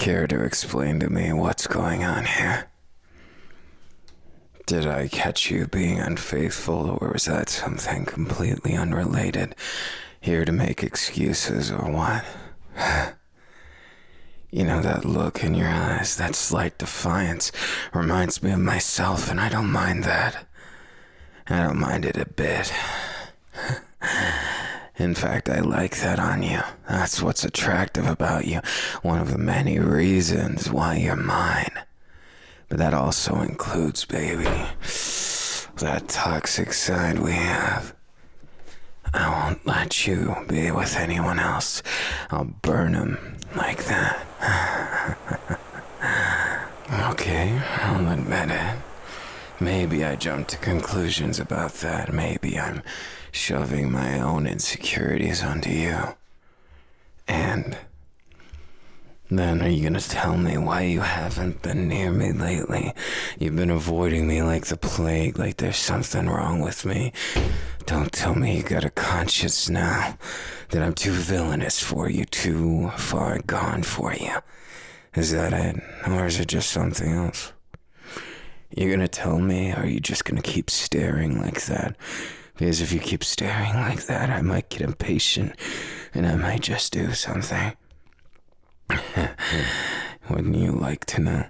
care to explain to me what's going on here? Did I catch you being unfaithful, or was that something completely unrelated? Here to make excuses, or what? You know, that look in your eyes, that slight defiance, reminds me of myself, and I don't mind that. I don't mind it a bit. In fact, I like that on you. That's what's attractive about you. One of the many reasons why you're mine. But that also includes, baby, that toxic side we have. I won't let you be with anyone else. I'll burn him like that. Okay, I'll admit it. Maybe I jumped to conclusions about that. Maybe I'm shoving my own insecurities onto you. And then are you gonna tell me why you haven't been near me lately? You've been avoiding me like the plague, like there's something wrong with me. Don't tell me you got a conscience now, that I'm too villainous for you, too far gone for you. Is that it? Or is it just something else? You're gonna tell me, or are you just gonna keep staring like that? Because if you keep staring like that, I might get impatient, and I might just do something. Wouldn't you like to know?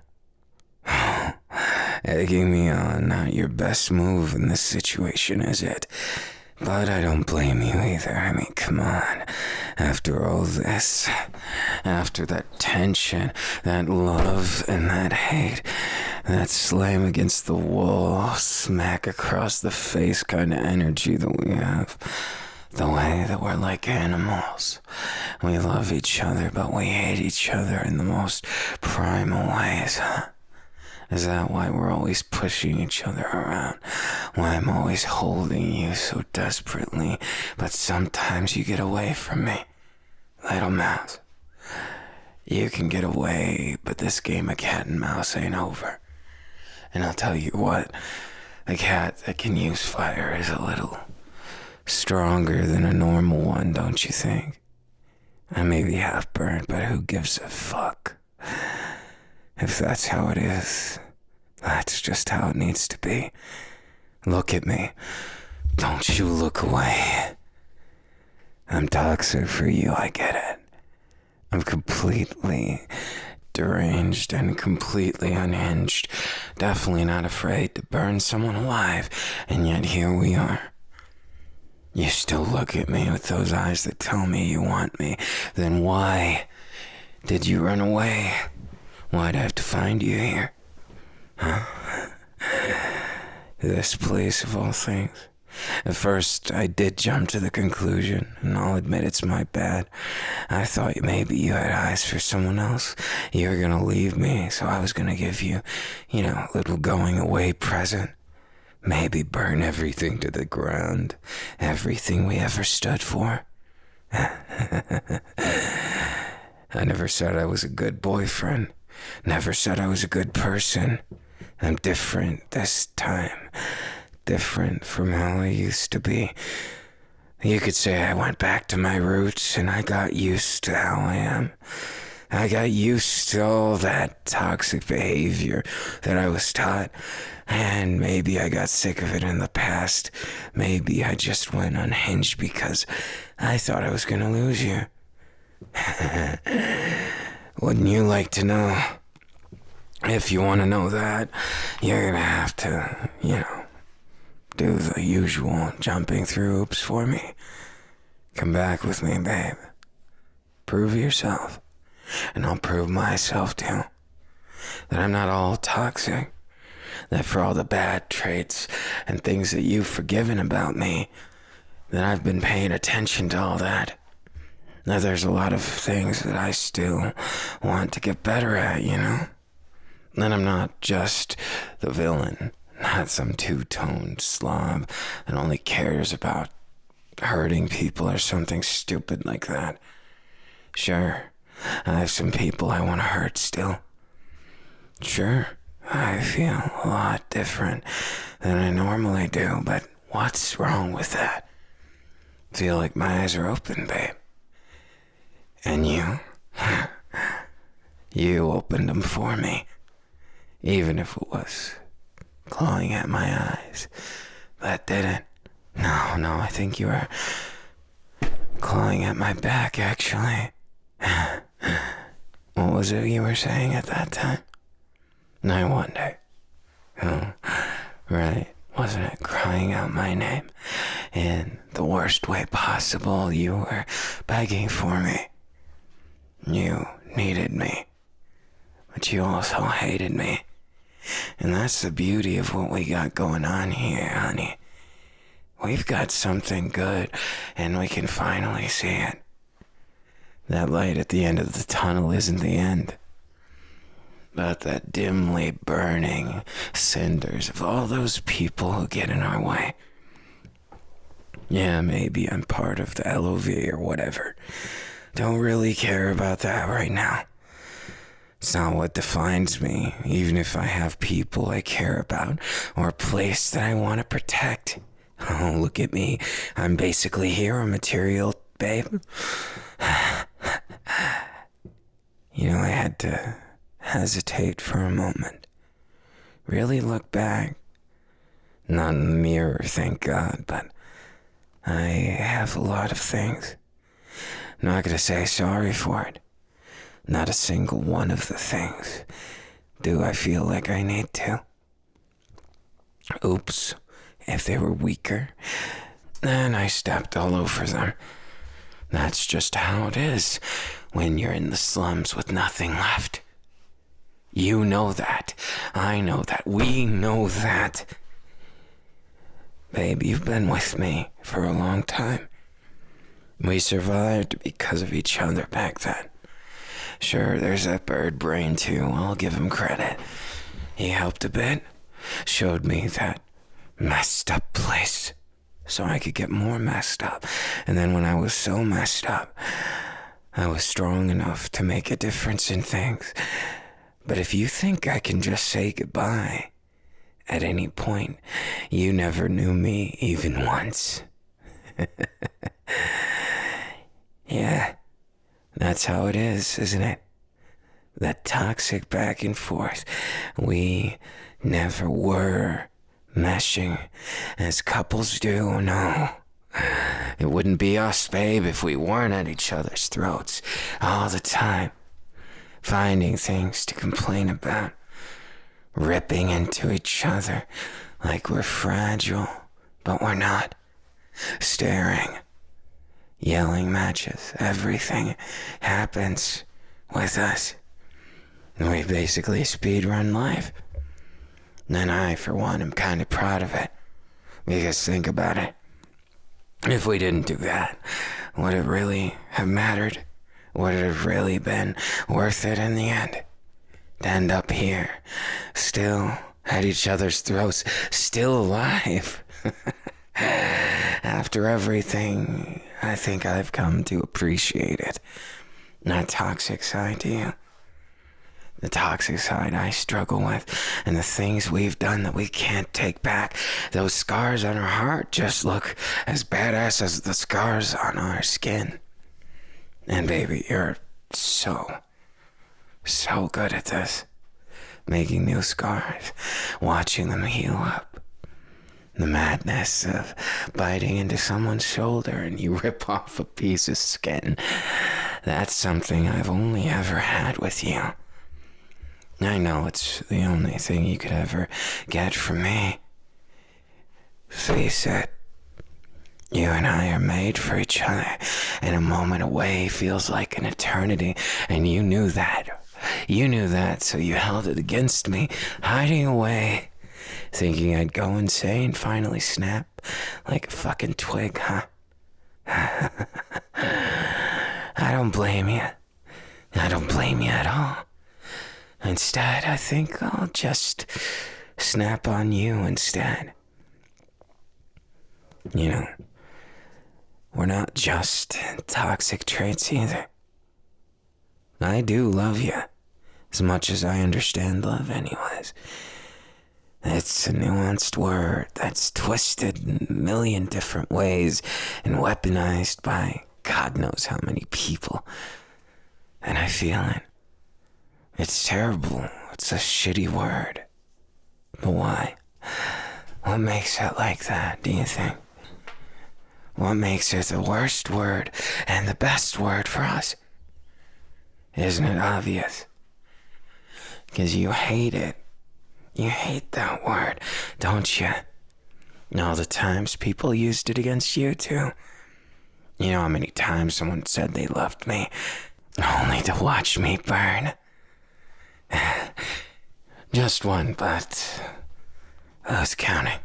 Egging me on, not your best move in this situation, is it? But I don't blame you either. I mean, come on. After all this, after that tension, that love and that hate, that slam against the wall, smack across the face kind of energy that we have, the way that we're like animals. We love each other, but we hate each other in the most primal ways, huh? Is that why we're always pushing each other around? Why I'm always holding you so desperately, but sometimes you get away from me? Little mouse. You can get away, but this game of cat and mouse ain't over. And I'll tell you what, a cat that can use fire is a little stronger than a normal one, don't you think? I may be half burnt, but who gives a fuck? If that's how it is, that's just how it needs to be. Look at me. Don't you look away. I'm toxic for you, I get it. I'm completely deranged and completely unhinged. Definitely not afraid to burn someone alive, and yet here we are. You still look at me with those eyes that tell me you want me. Then why did you run away? Why'd I have to find you here? Huh? This place of all things. At first, I did jump to the conclusion, and I'll admit it's my bad. I thought maybe you had eyes for someone else. You were gonna leave me, so I was gonna give you, a little going away present. Maybe burn everything to the ground. Everything we ever stood for. I never said I was a good boyfriend. Never said I was a good person. I'm different this time. Different from how I used to be. You could say I went back to my roots and I got used to how I am. I got used to all that toxic behavior that I was taught. And maybe I got sick of it in the past. Maybe I just went unhinged because I thought I was gonna lose you. Wouldn't you like to know? If you want to know that, you're gonna have to, do the usual jumping through hoops for me. Come back with me, babe. Prove yourself. And I'll prove myself too. That I'm not all toxic. That for all the bad traits and things that you've forgiven about me, that I've been paying attention to all that. Now there's a lot of things that I still want to get better at, And I'm not just the villain, not some two-toned slob that only cares about hurting people or something stupid like that. Sure, I have some people I want to hurt still. Sure, I feel a lot different than I normally do, but what's wrong with that? Feel like my eyes are open, babe. And you? You opened them for me, even if it was clawing at my eyes. That didn't. No, I think you were clawing at my back, actually. What was it you were saying at that time? I wonder. Oh, right. Wasn't it crying out my name in the worst way possible? You were begging for me. You needed me, but you also hated me. And that's the beauty of what we got going on here, honey. We've got something good, and we can finally see it. That light at the end of the tunnel isn't the end, but that dimly burning cinders of all those people who get in our way. Yeah, maybe I'm part of the LOV or whatever. Don't really care about that right now. It's not what defines me, even if I have people I care about or a place that I want to protect. Oh, look at me. I'm basically hero material, babe. You know, I had to hesitate for a moment. Really look back. Not in the mirror, thank God, but I have a lot of things. Not gonna say sorry for it. Not a single one of the things do I feel like I need to. Oops, if they were weaker, then I stepped all over them. That's just how it is when you're in the slums with nothing left. You know that. I know that. We know that. Babe, you've been with me for a long time. We survived because of each other back then. Sure, there's that bird brain too. I'll give him credit. He helped a bit. Showed me that messed up place so I could get more messed up. And then when I was so messed up, I was strong enough to make a difference in things. But if you think I can just say goodbye at any point, you never knew me even once. Yeah, that's how it is, isn't it? That toxic back and forth. We never were meshing as couples do, no. It wouldn't be us, babe, if we weren't at each other's throats all the time, finding things to complain about, ripping into each other like we're fragile, but we're not, staring, yelling matches. Everything happens with us. We basically speedrun life. And I, for one, am kind of proud of it. Because think about it. If we didn't do that, would it really have mattered? Would it have really been worth it in the end? To end up here, still at each other's throats, still alive. After everything, I think I've come to appreciate it. That toxic side to you. The toxic side I struggle with, and the things we've done that we can't take back. Those scars on our heart just look as badass as the scars on our skin. And baby, you're so good at this. Making new scars, watching them heal up. The madness of biting into someone's shoulder and you rip off a piece of skin. That's something I've only ever had with you. I know it's the only thing you could ever get from me. Face it, you and I are made for each other, and a moment away feels like an eternity, and you knew that. You knew that, so you held it against me, hiding away, thinking I'd go insane, finally snap like a fucking twig, huh? I don't blame you. I don't blame you at all. Instead, I think I'll just snap on you instead. You know, we're not just toxic traits either. I do love you, as much as I understand love anyways. It's a nuanced word that's twisted in a million different ways and weaponized by God knows how many people. And I feel it. It's terrible. It's a shitty word. But why? What makes it like that, do you think? What makes it the worst word and the best word for us? Isn't it obvious? Because you hate it. You hate that word, don't you? All the times people used it against you, too. You know how many times someone said they loved me, only to watch me burn? Just one, but I was counting.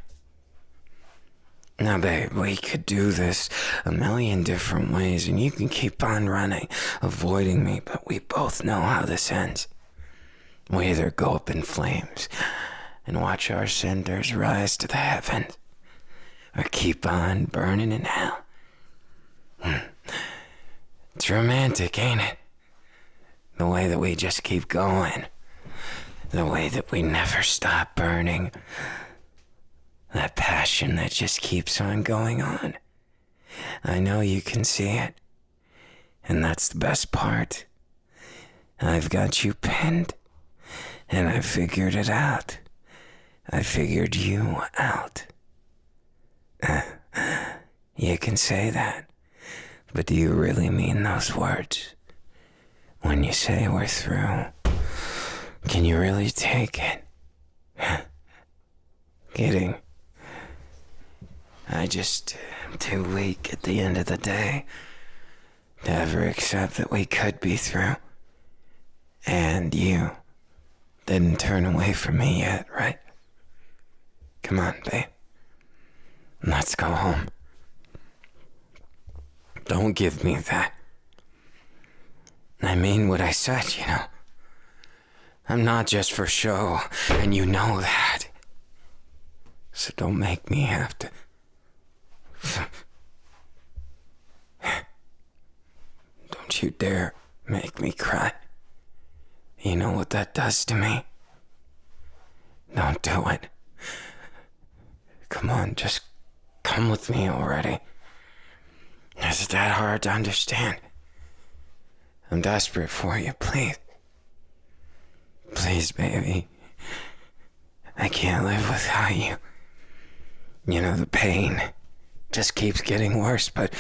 Now, babe, we could do this a million different ways, and you can keep on running, avoiding me, but we both know how this ends. We either go up in flames and watch our cinders rise to the heavens, or keep on burning in hell. It's romantic, ain't it? The way that we just keep going. The way that we never stop burning. That passion that just keeps on going on. I know you can see it. And that's the best part. I've got you pinned. And I figured it out. I figured you out. You can say that. But do you really mean those words? When you say we're through, can you really take it? Kidding. I just am too weak at the end of the day to ever accept that we could be through. And you didn't turn away from me yet, right? Come on, babe. Let's go home. Don't give me that. I mean what I said, you know. I'm not just for show, and you know that. So don't make me have to... Don't you dare make me cry. You know what that does to me? Don't do it. Come on, just come with me already. Is it that hard to understand? I'm desperate for you, please. Please, baby. I can't live without you. You know, the pain just keeps getting worse, but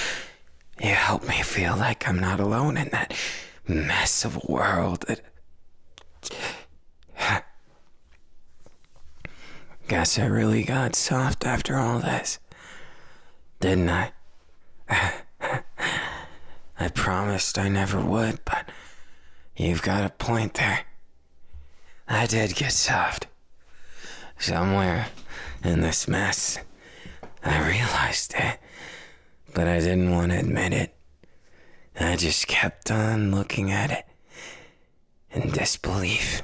you help me feel like I'm not alone in that mess of a world that... Guess I really got soft after all this, didn't I? I promised I never would, but you've got a point there. I did get soft. Somewhere in this mess, I realized it, but I didn't want to admit it. I just kept on looking at it in disbelief.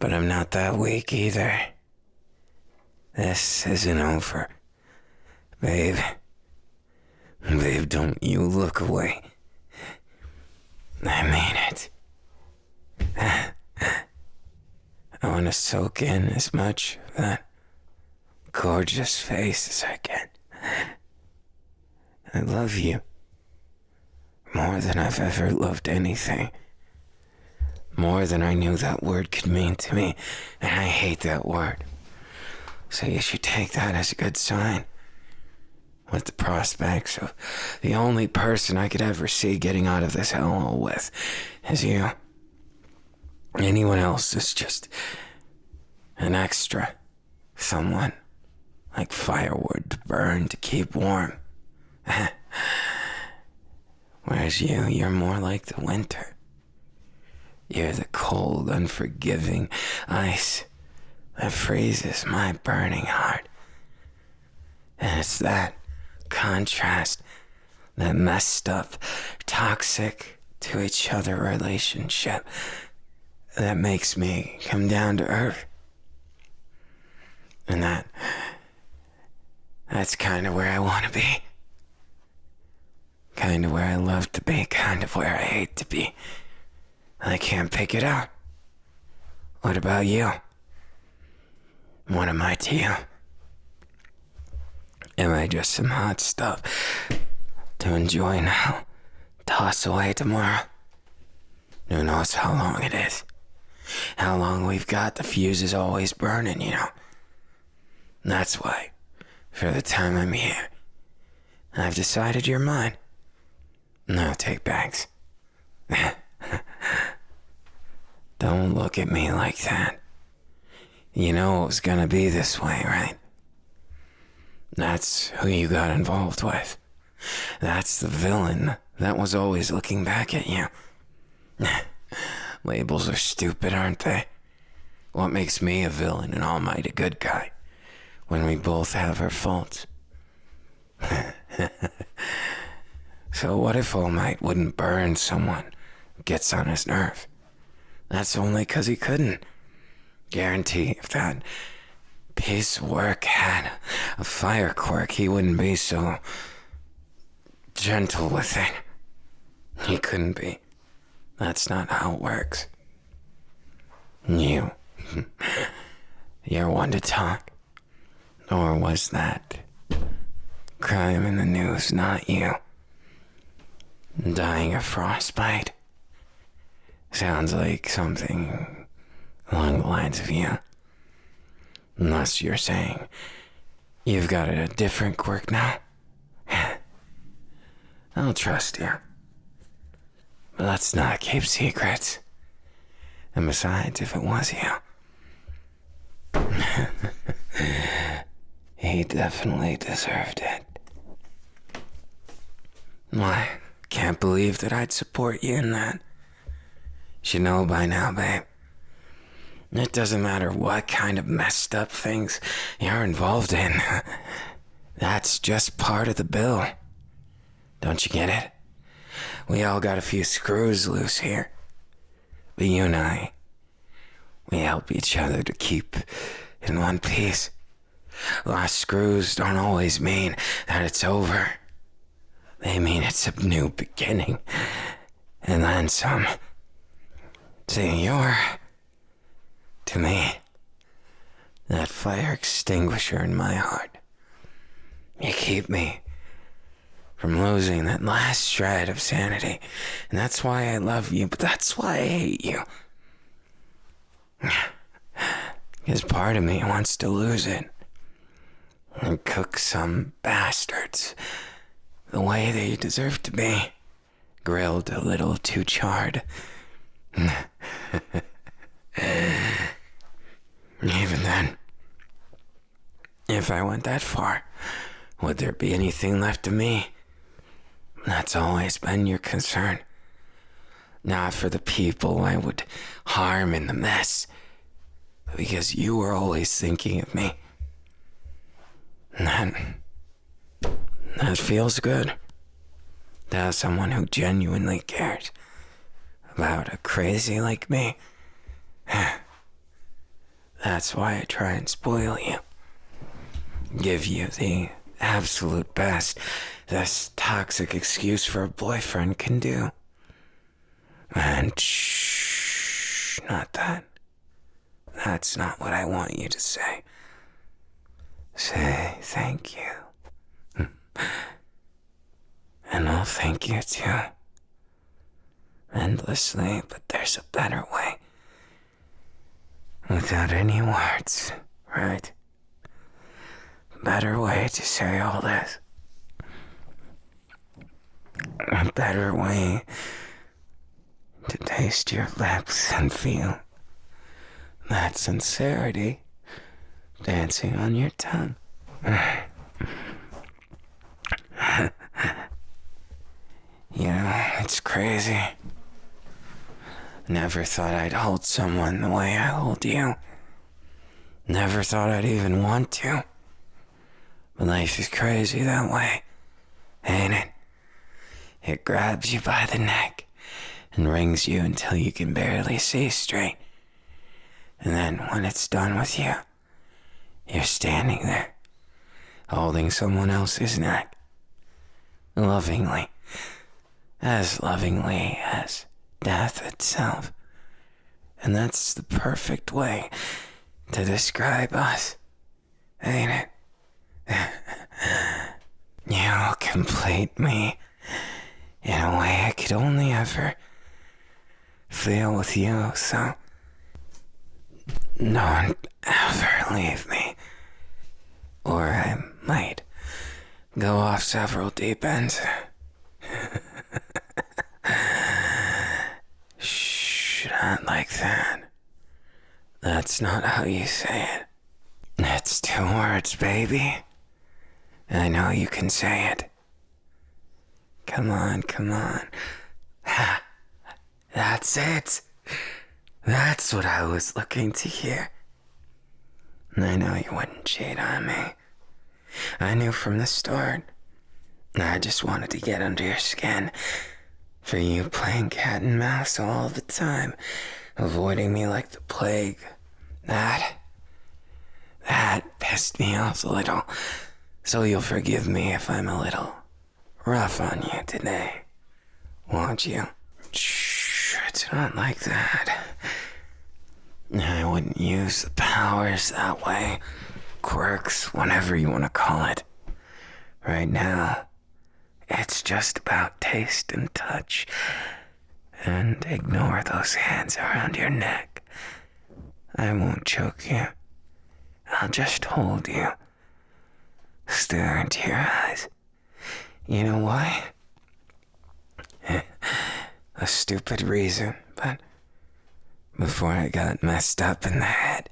But I'm not that weak either. This isn't over. Babe. Babe, don't you look away. I mean it. I want to soak in as much of that gorgeous face as I can. I love you. More than I've ever loved anything. More than I knew that word could mean to me. And I hate that word. So you should take that as a good sign. With the prospects of the only person I could ever see getting out of this hellhole with is you. Anyone else is just an extra. Someone like firewood to burn to keep warm. Whereas you're more like the winter. You're the cold, unforgiving ice that freezes my burning heart. And it's that contrast, that messed up, toxic to each other relationship that makes me come down to earth. And that's kind of where I want to be. Kind of where I love to be, kind of where I hate to be. I can't pick it out. What about you? What am I to you? Am I just some hot stuff to enjoy now, toss away tomorrow? Who knows how long it is? How long we've got, the fuse is always burning, you know. That's why, for the time I'm here, I've decided you're mine. Now take bags. Don't look at me like that. You know it was gonna be this way, right? That's who you got involved with. That's the villain that was always looking back at you. Labels are stupid, aren't they? What makes me a villain and almighty good guy when we both have our faults? So what if All Might wouldn't burn someone who gets on his nerve? That's only 'cause he couldn't. Guarantee if that piece of work had a fire quirk, he wouldn't be so gentle with it. He couldn't be. That's not how it works. You're one to talk. Or was that crime in the news not you? Dying of frostbite? Sounds like something along the lines of you. Unless you're saying you've got a different quirk now. I'll trust you. But let's not keep secrets. And besides, if it was you, he definitely deserved it. Why, can't believe that I'd support you in that. You know by now, babe. It doesn't matter what kind of messed up things you're involved in. That's just part of the bill. Don't you get it? We all got a few screws loose here. But you and I, we help each other to keep in one piece. Lost screws don't always mean that it's over. They mean it's a new beginning. And then some. See, you're, to me, that fire extinguisher in my heart. You keep me from losing that last shred of sanity. And that's why I love you, but that's why I hate you. Because part of me wants to lose it. And cook some bastards the way they deserve to be. Grilled a little too charred. Even then, if I went that far, would there be anything left of me? That's always been your concern. Not for the people I would harm in the mess, but because you were always thinking of me. That feels good. To have someone who genuinely cares about a crazy like me. That's why I try and spoil you. Give you the absolute best this toxic excuse for a boyfriend can do. And shh, not that. That's not what I want you to say. Say thank you. And I'll thank you too. Endlessly, but there's a better way. Without any words, right? Better way to say all this. A better way to taste your lips and feel that sincerity dancing on your tongue. You know, it's crazy. Never thought I'd hold someone the way I hold you. Never thought I'd even want to. But life is crazy that way, ain't it? It grabs you by the neck and wrings you until you can barely see straight. And then when it's done with you, you're standing there, holding someone else's neck, lovingly as death itself. And that's the perfect way to describe us, ain't it? You complete me in a way I could only ever feel with you, so don't ever leave me. Or I might go off several deep ends. Shh, not like that. That's not how you say it. It's 2 words, baby. I know you can say it. Come on, come on. Ha! That's it. That's what I was looking to hear. I know you wouldn't cheat on me. I knew from the start. I just wanted to get under your skin. For you playing cat and mouse all the time, avoiding me like the plague. That pissed me off a little. So you'll forgive me if I'm a little rough on you today. Won't you? Shh, it's not like that. I wouldn't use the powers that way. Quirks, whatever you want to call it. Right now, it's just about taste and touch. And ignore those hands around your neck. I won't choke you. I'll just hold you. Stare into your eyes. You know why? A stupid reason, but before I got messed up in the head,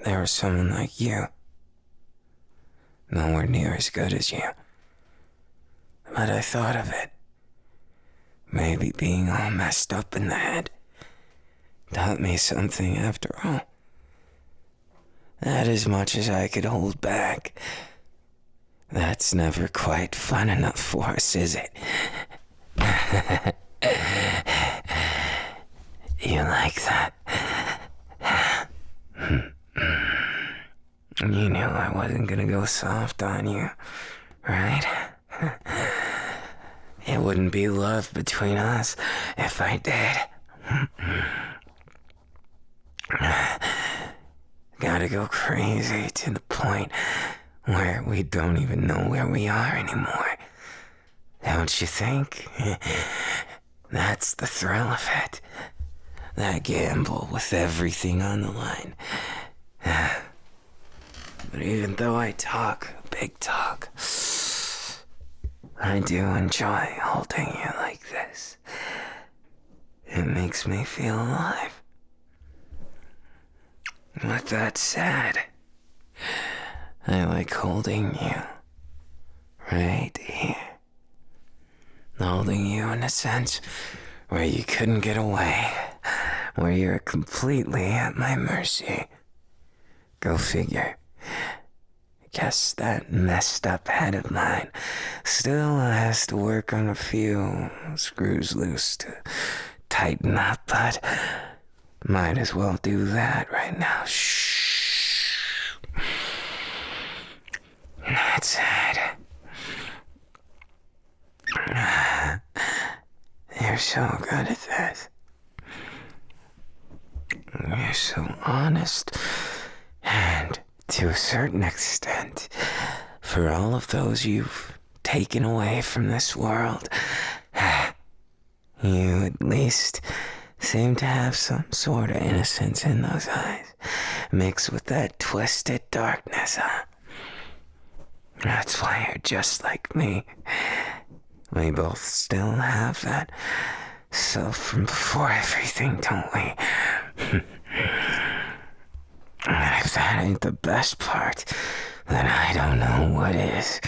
there was someone like you. Nowhere near as good as you. But I thought of it. Maybe being all messed up in the head taught me something after all. That as much as I could hold back. That's never quite fun enough for us, is it? You like that? You knew I wasn't gonna go soft on you, right? It wouldn't be love between us if I did. Gotta go crazy to the point where we don't even know where we are anymore. Don't you think? That's the thrill of it. That gamble with everything on the line. But even though I talk big talk, I do enjoy holding you like this. It makes me feel alive. With that said, I like holding you right here. Holding you in a sense where you couldn't get away, where you're completely at my mercy. Go figure. Guess that messed up head of mine still has to work on a few screws loose to tighten up, but might as well do that right now. Shh. That's it. You're so good at this. You're so honest. And to a certain extent, for all of those you've taken away from this world, you at least seem to have some sort of innocence in those eyes, mixed with that twisted darkness, huh? That's why you're just like me. We both still have that self from before everything, don't we? And if that ain't the best part, then I don't know what is.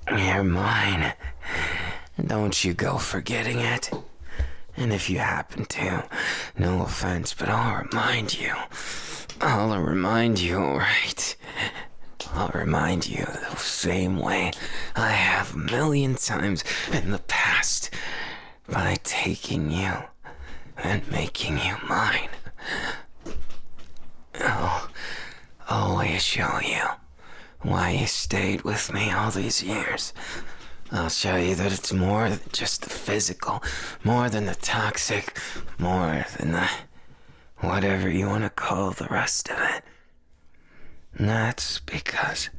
You're mine. Don't you go forgetting it. And if you happen to, no offense, but I'll remind you, alright? I'll remind you the same way I have a million times in the past by taking you and making you mine. I'll always show you why you stayed with me all these years. I'll show you that it's more than just the physical, more than the toxic, more than the whatever you want to call the rest of it. And that's because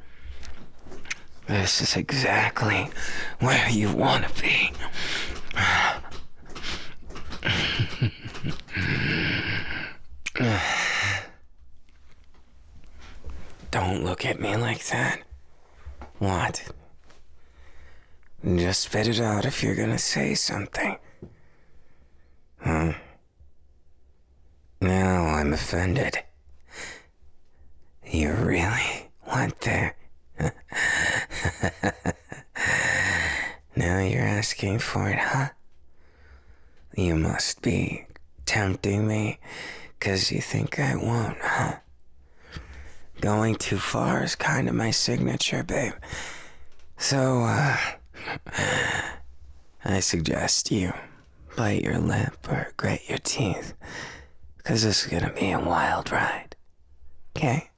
this is exactly where you want to be. Don't look at me like that. What? Just spit it out if you're gonna say something. Huh? Now I'm offended. You really went there? Now you're asking for it, huh? You must be tempting me 'cause you think I won't, huh? Going too far is kind of my signature, babe. So, I suggest you bite your lip or grit your teeth, 'cause this is gonna be a wild ride, okay?